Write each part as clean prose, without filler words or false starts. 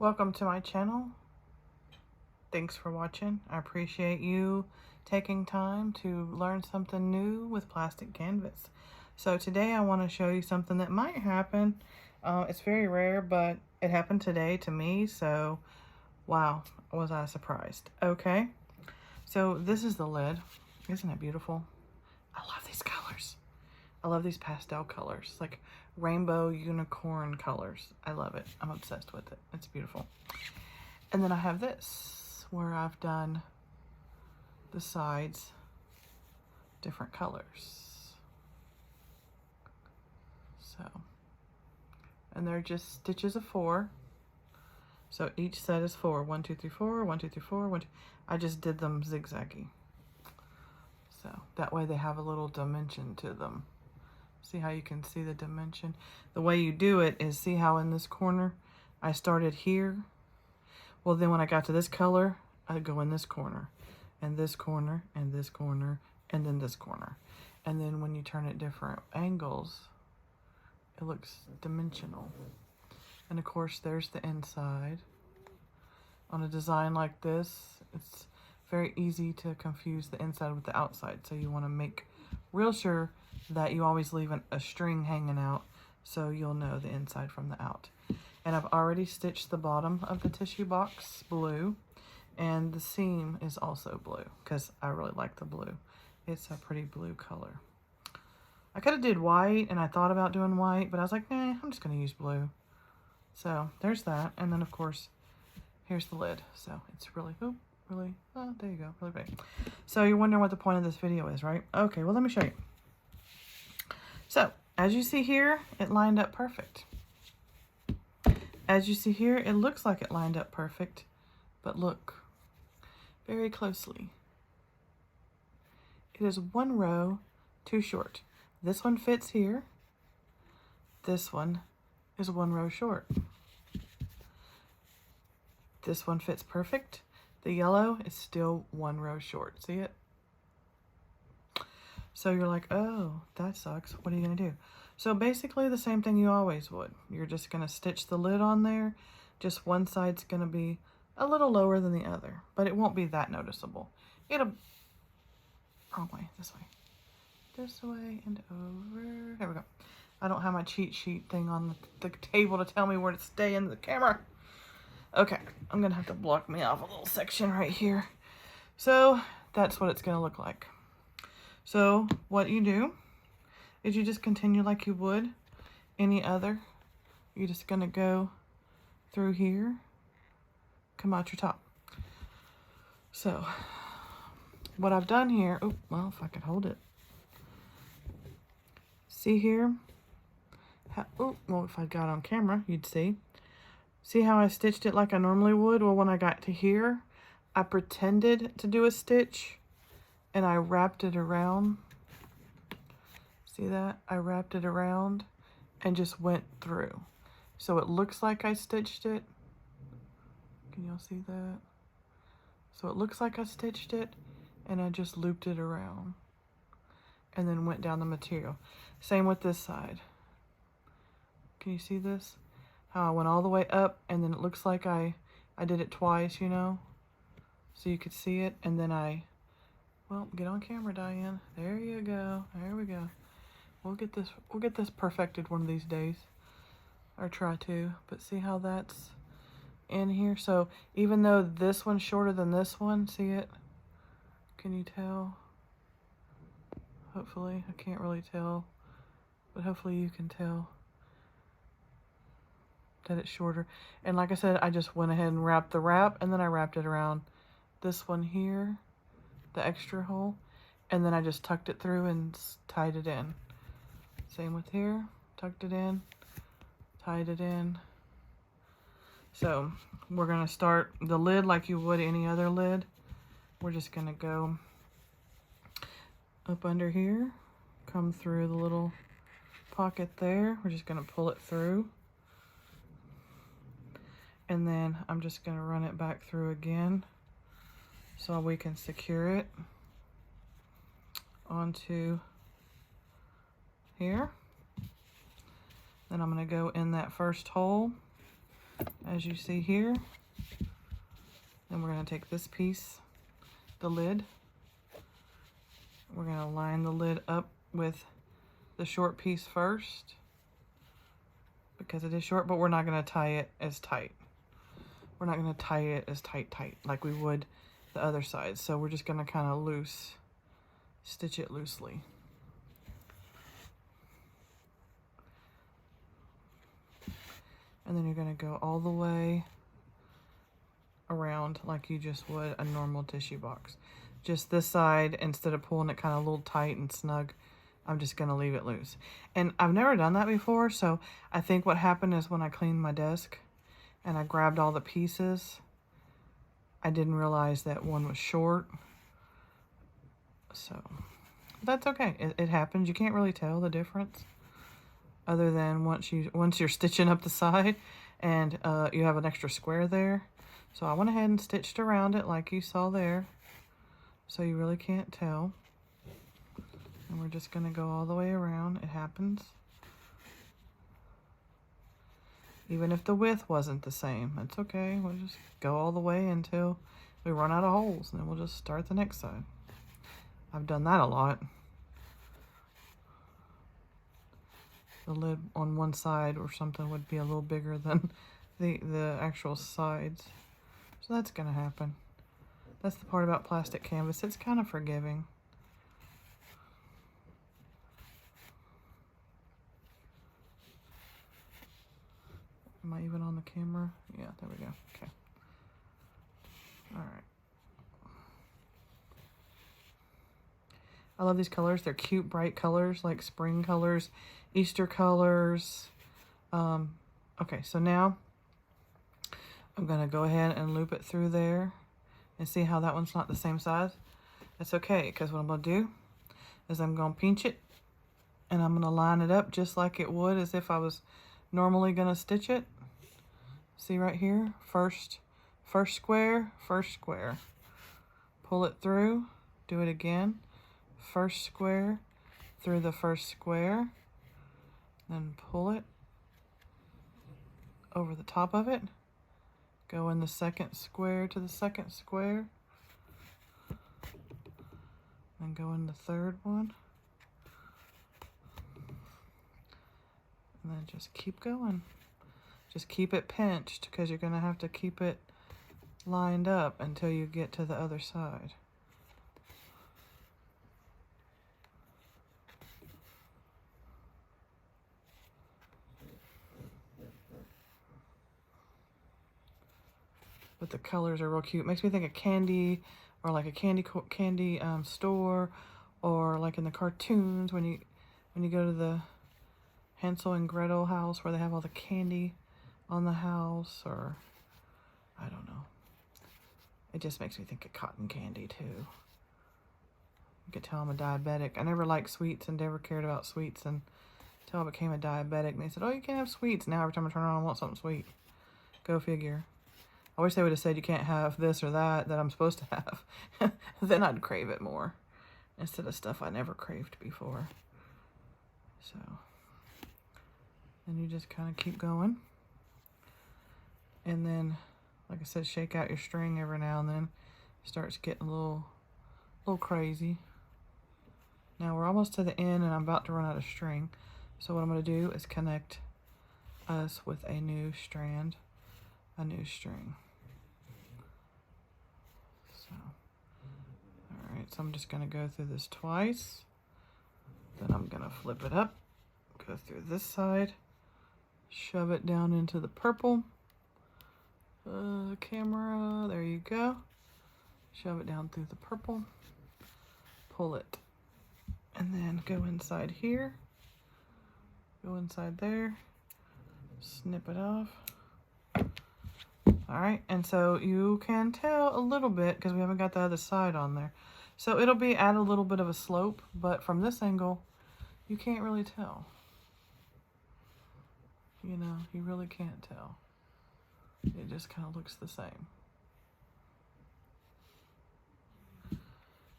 Welcome to my channel. Thanks for watching. I appreciate you taking time to learn something new with plastic canvas. So today I want to show you something that might happen. It's very rare, but it happened today to me. So wow, was I surprised. Okay, so this is the lid. Isn't it beautiful? I love these colors. I love these pastel colors, like rainbow unicorn colors. I love it. I'm obsessed with it. It's beautiful. And then I have this where I've done the sides different colors. So, and they're just stitches of 4. So each set is 4. 1, 2, 3, 4, 1, 2, 3, 4, 1, 2. I just did them zigzaggy. So that way they have a little dimension to them. See how you can see the dimension? The way you do it is, see how in this corner I started here? Well, then when I got to this color, I go in this corner, and this corner, and this corner, and then this corner. And then when you turn it different angles, it looks dimensional. And of course, there's the inside. On a design like this, it's very easy to confuse the inside with the outside. So you want to make real sure that you always leave a string hanging out so you'll know the inside from the out. And I've already stitched the bottom of the tissue box blue, and the seam is also blue because I really like the blue. It's a pretty blue color. I could have did white, and I thought about doing white, but I was like, nah, I'm just going to use blue. So there's that. And then of course, here's the lid. So it's really, oh, there you go, really big. So you're wondering what the point of this video is, right? Okay, well, let me show you. So as you see here, it lined up perfect. As you see here, it looks like it lined up perfect, but look very closely. It is 1 row too short. This one fits here. This one is 1 row short. This one fits perfect. The yellow is still 1 row short. See it? So you're like, oh, that sucks. What are you going to do? So basically the same thing you always would. You're just going to stitch the lid on there. Just one side's going to be a little lower than the other, but it won't be that noticeable. It'll, wrong way, this way and over. There we go. I don't have my cheat sheet thing on the table to tell me where to stay in the camera. Okay, I'm going to have to block me off a little section right here. So that's what it's going to look like. So what you do is you just continue like you would any other. You're just going to go through here, come out your top. So what I've done here, oh, well, if I could hold it. See here? Oh, well, if I got on camera, you'd see. See how I stitched it like I normally would? Well, when I got to here, I pretended to do a stitch and I wrapped it around. See that? I wrapped it around and just went through. So it looks like I stitched it. Can y'all see that? So it looks like I stitched it and I just looped it around and then went down the material. Same with this side. Can you see this? How I went all the way up and then it looks like I did it twice, you know? So you could see it, and then well, get on camera, Diane. There you go. There we go. We'll get this perfected one of these days. Or try to. But see how that's in here? So even though this one's shorter than this one, see it? Can you tell? Hopefully. I can't really tell. But hopefully you can tell that it's shorter. And like I said, I just went ahead and wrapped the wrap, and then I wrapped it around this one here, the extra hole, and then I just tucked it through and tied it in. Same with here, tucked it in, tied it in. So we're gonna start the lid like you would any other lid. We're just gonna go up under here, come through the little pocket there. We're just gonna pull it through. And then I'm just gonna run it back through again so we can secure it onto here. Then I'm gonna go in that first hole as you see here. Then we're going to take this piece, the lid. We're going to line the lid up with the short piece first because it is short, but we're not going to tie it as tight. We're not going to tie it as tight like we would the other side. So we're just going to kind of stitch it loosely. And then you're going to go all the way around like you just would a normal tissue box. Just this side, instead of pulling it kind of a little tight and snug, I'm just going to leave it loose. And I've never done that before, so I think what happened is when I cleaned my desk and I grabbed all the pieces, I didn't realize that one was short. So that's okay. It happens. You can't really tell the difference other than once you're stitching up the side and you have an extra square there. So I went ahead and stitched around it like you saw there. So you really can't tell. And we're just going to go all the way around. It happens. Even if the width wasn't the same, it's okay. We'll just go all the way until we run out of holes, and then we'll just start the next side. I've done that a lot. The lid on one side or something would be a little bigger than the actual sides. So that's going to happen. That's the part about plastic canvas. It's kind of forgiving. Am I even on the camera? Yeah, there we go. Okay. All right. I love these colors. They're cute, bright colors, like spring colors, Easter colors. Okay, so now I'm going to go ahead and loop it through there and see how that one's not the same size. That's okay, because what I'm going to do is I'm going to pinch it and I'm going to line it up just like it would as if I was normally going to stitch it. See right here? First square, first square. Pull it through, do it again. First square through the first square, then pull it over the top of it. Go in the second square to the second square, and go in the third one, and then just keep going. Just keep it pinched because you're going to have to keep it lined up until you get to the other side. But the colors are real cute. Makes me think of candy, or like a candy store, or like in the cartoons when you go to the Hansel and Gretel house where they have all the candy on the house, or I don't know. It just makes me think of cotton candy too. You can tell I'm a diabetic. I never liked sweets and never cared about sweets until I became a diabetic. And they said, oh, you can't have sweets. Now every time I turn around I want something sweet. Go figure. I wish they would have said you can't have this or that I'm supposed to have. Then I'd crave it more instead of stuff I never craved before. So, and you just kind of keep going. And then, like I said, shake out your string every now and then. It starts getting a little crazy. Now we're almost to the end and I'm about to run out of string. So what I'm going to do is connect us with a new strand, a new string. So, all right, so I'm just going to go through this twice. Then I'm going to flip it up, go through this side, shove it down into the purple. Camera, there you go. Shove it down through the purple, pull it, and then go inside here, go inside there, snip it off. All right, and so you can tell a little bit because we haven't got the other side on there. So it'll be at a little bit of a slope, but from this angle, you can't really tell. You know, you really can't tell. It just kind of looks the same.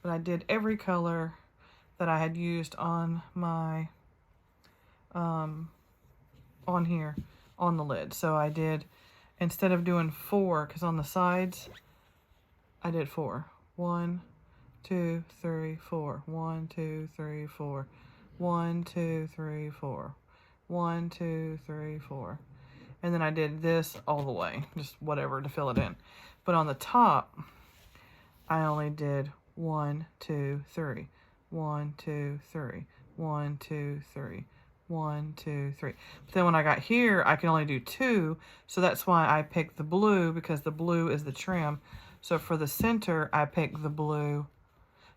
But I did every color that I had used on my, on here, on the lid. So I did instead of doing 4, because on the sides, I did 4. 1, 2, 3, 4. 1, 2, 3, 4. 1, 2, 3, 4. 1, 2, 3, 4. And then I did this all the way, just whatever to fill it in. But on the top, I only did 1, 2, 3. 1, 2, 3. 1, 2, 3. 1, 2, 3. But then when I got here, I can only do 2. So that's why I picked the blue, because the blue is the trim. So for the center, I picked the blue.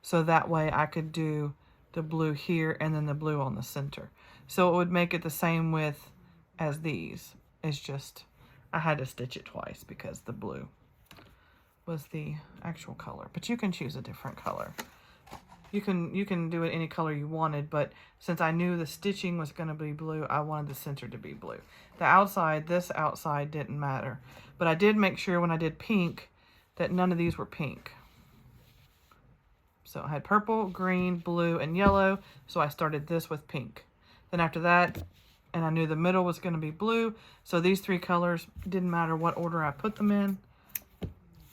So that way I could do the blue here and then the blue on the center. So it would make it the same width as these. It's just, I had to stitch it twice because the blue was the actual color. But you can choose a different color. You can do it any color you wanted, but since I knew the stitching was going to be blue, I wanted the center to be blue. The outside, this outside didn't matter. But I did make sure when I did pink that none of these were pink. So I had purple, green, blue, and yellow. So I started this with pink. Then after that, and I knew the middle was going to be blue. So these 3 colors, didn't matter what order I put them in.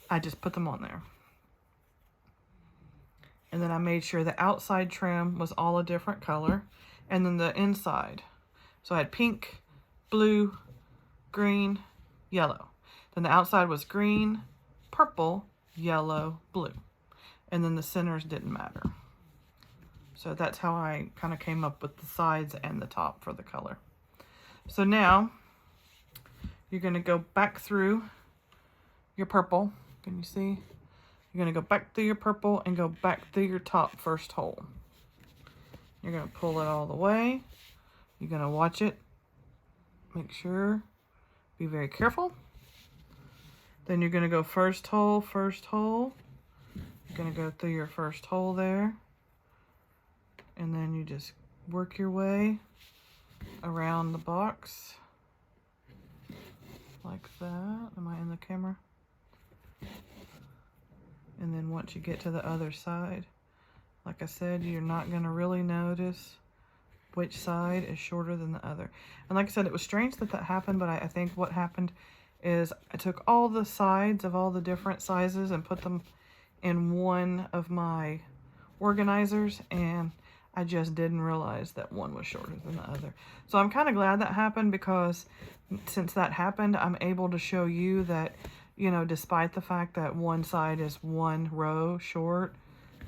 I just put them on there. And then I made sure the outside trim was all a different color. And then the inside. So I had pink, blue, green, yellow. Then the outside was green, purple, yellow, blue. And then the centers didn't matter. So that's how I kind of came up with the sides and the top for the color. So now you're going to go back through your purple. Can you see? You're going to go back through your purple and go back through your top first hole. You're going to pull it all the way. You're going to watch it. Make sure. Be very careful. Then you're going to go first hole, first hole. You're going to go through your first hole there. And then you just work your way around the box. Like that. Am I in the camera? And then once you get to the other side, like I said, you're not going to really notice which side is shorter than the other. And like I said, it was strange that that happened, but I think what happened is I took all the sides of all the different sizes and put them in one of my organizers, and I just didn't realize that one was shorter than the other. So I'm kind of glad that happened, because since that happened, I'm able to show you that, you know, despite the fact that one side is 1 row short,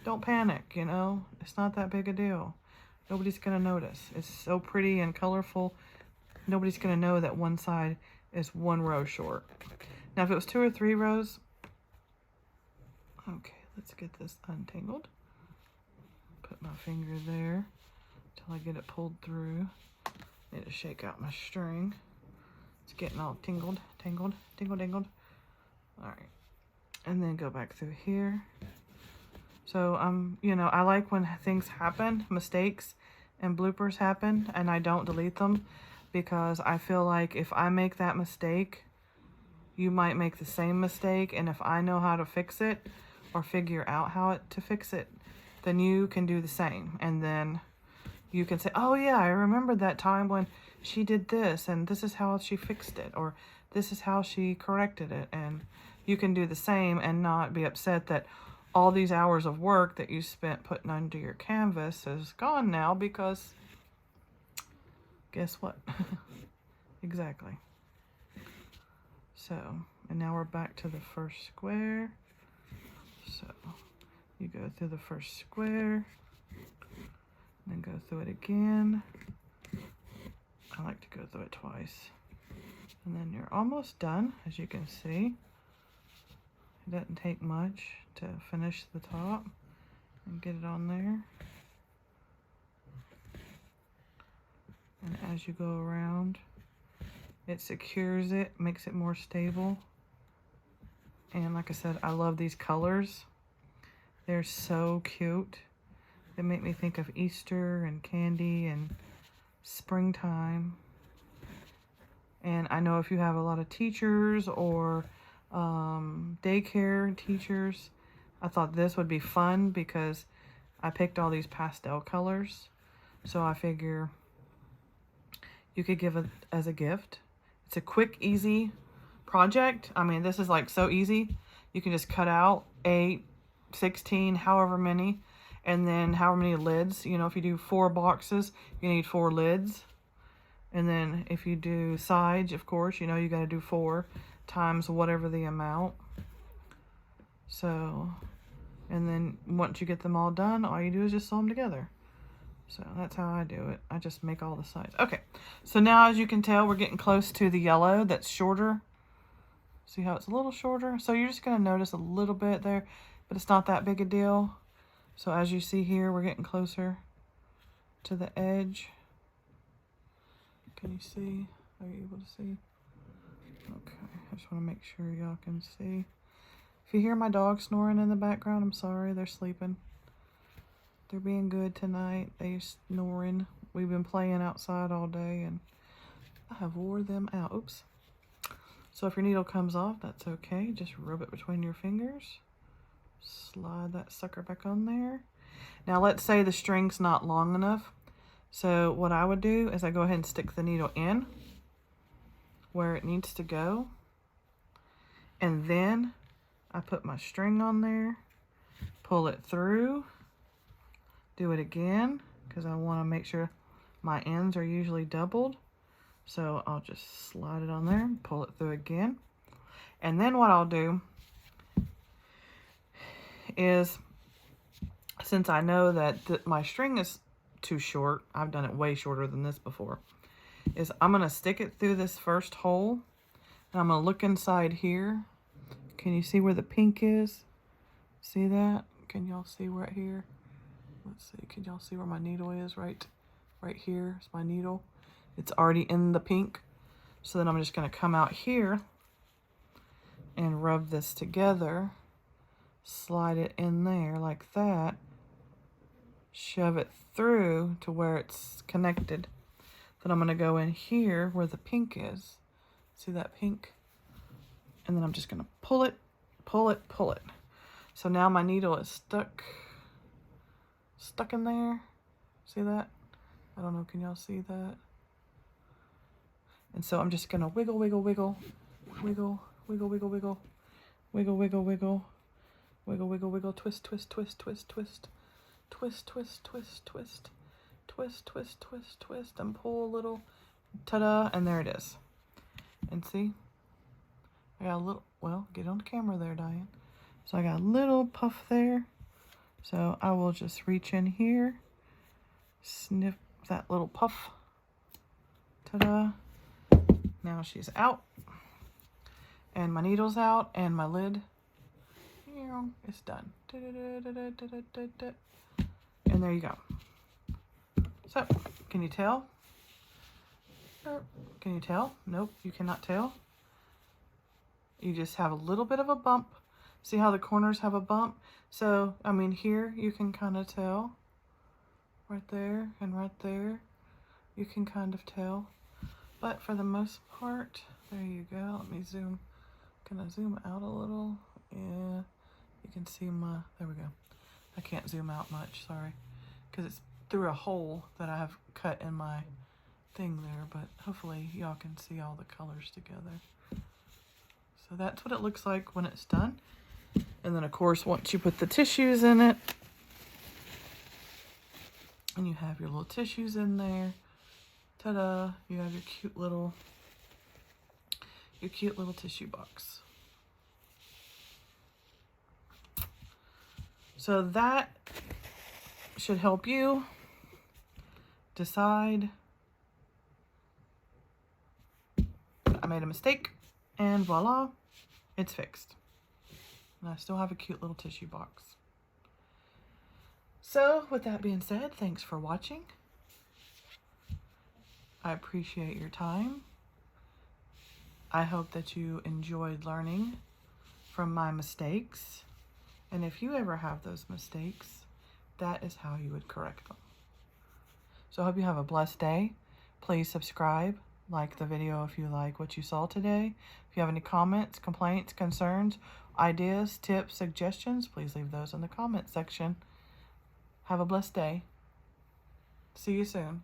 don't panic, you know. It's not that big a deal. Nobody's going to notice. It's so pretty and colorful. Nobody's going to know that one side is 1 row short. Now, if it was 2 or 3 rows, okay, let's get this untangled. Put my finger there until I get it pulled through. Need to shake out my string. It's getting all tingled. All right, and then go back through here. So you know, I like when things happen, mistakes and bloopers happen, and I don't delete them, because I feel like if I make that mistake, you might make the same mistake, and if I know how to fix it or figure out how to fix it, then you can do the same, and then you can say, oh yeah, I remember that time when she did this, and this is how she fixed it, or this is how she corrected it. And you can do the same and not be upset that all these hours of work that you spent putting under your canvas is gone now, because guess what? Exactly. So, and now we're back to the first square. So you go through the first square, then go through it again. I like to go through it twice. And then you're almost done, as you can see. It doesn't take much to finish the top and get it on there. And as you go around, it secures it, makes it more stable. And like I said, I love these colors. They're so cute. They make me think of Easter and candy and springtime. And I know if you have a lot of teachers or daycare teachers, I thought this would be fun, because I picked all these pastel colors. So I figure you could give it as a gift. It's a quick, easy project, I mean, this is like so easy. You can just cut out 8, 16, however many, and then however many lids. You know, if you do 4 boxes, you need 4 lids. And then if you do sides, of course, you know, you got to do 4 times whatever the amount. So, and then once you get them all done, all you do is just sew them together. So that's how I do it. I just make all the sides. Okay, so now as you can tell, we're getting close to the yellow that's shorter. See how it's a little shorter? So you're just going to notice a little bit there, but it's not that big a deal. So as you see here, we're getting closer to the edge. Can you see? Are you able to see? Okay, I just want to make sure y'all can see. If you hear my dog snoring in the background, I'm sorry, they're sleeping. They're being good tonight. They're snoring. We've been playing outside all day and I have wore them out. Oops. So if your needle comes off, that's okay. Just rub it between your fingers. Slide that sucker back on there. Now let's say the string's not long enough. So what I would do is I go ahead and stick the needle in where it needs to go. And then I put my string on there, pull it through, do it again, because I want to make sure my ends are usually doubled. So I'll just slide it on there, pull it through again. And then what I'll do is, since I know that my string is too short, I've done it way shorter than this before, is I'm going to stick it through this first hole. And I'm going to look inside here. Can you see where the pink is? See that? Can y'all see right here? Let's see. Can y'all see where my needle is? Right here is my needle. It's already in the pink. So then I'm just going to come out here and rub this together. Slide it in there like that. Shove it through to where it's connected. Then I'm going to go in here where the pink is. See that pink? And then I'm just going to pull it, pull it, pull it. So now my needle is stuck in there. See that? I don't know, can y'all see that? And so I'm just going to wiggle, wiggle, wiggle, wiggle, wiggle, wiggle, wiggle, wiggle, wiggle, wiggle, wiggle, wiggle, wiggle, twist, twist, twist, twist, twist, twist, twist, twist, twist, twist, twist, twist, twist, and pull a little, ta-da, and there it is. And see? I got a little, well, get on camera there, Diane. So I got a little puff there. So I will just reach in here, sniff that little puff. Ta-da. Now she's out. And my needle's out, and my lid, it's done. And there you go. So, can you tell? Can you tell? Nope, you cannot tell. You just have a little bit of a bump. See how the corners have a bump? So, I mean, here you can kind of tell. Right there and right there. You can kind of tell. But for the most part, there you go. Let me zoom. Can I zoom out a little? Yeah. You can see my, there we go. I can't zoom out much, sorry. Because it's through a hole that I have cut in my thing there. But hopefully y'all can see all the colors together. So that's what it looks like when it's done. And then of course, once you put the tissues in it, and you have your little tissues in there, ta-da, you have your cute little tissue box. So that should help you decide. I made a mistake, and voila, it's fixed. And I still have a cute little tissue box. So with that being said, thanks for watching. I appreciate your time. I hope that you enjoyed learning from my mistakes. And if you ever have those mistakes, that is how you would correct them. So I hope you have a blessed day. Please subscribe, like the video if you like what you saw today. If you have any comments, complaints, concerns, ideas, tips, suggestions, please leave those in the comment section. Have a blessed day. See you soon.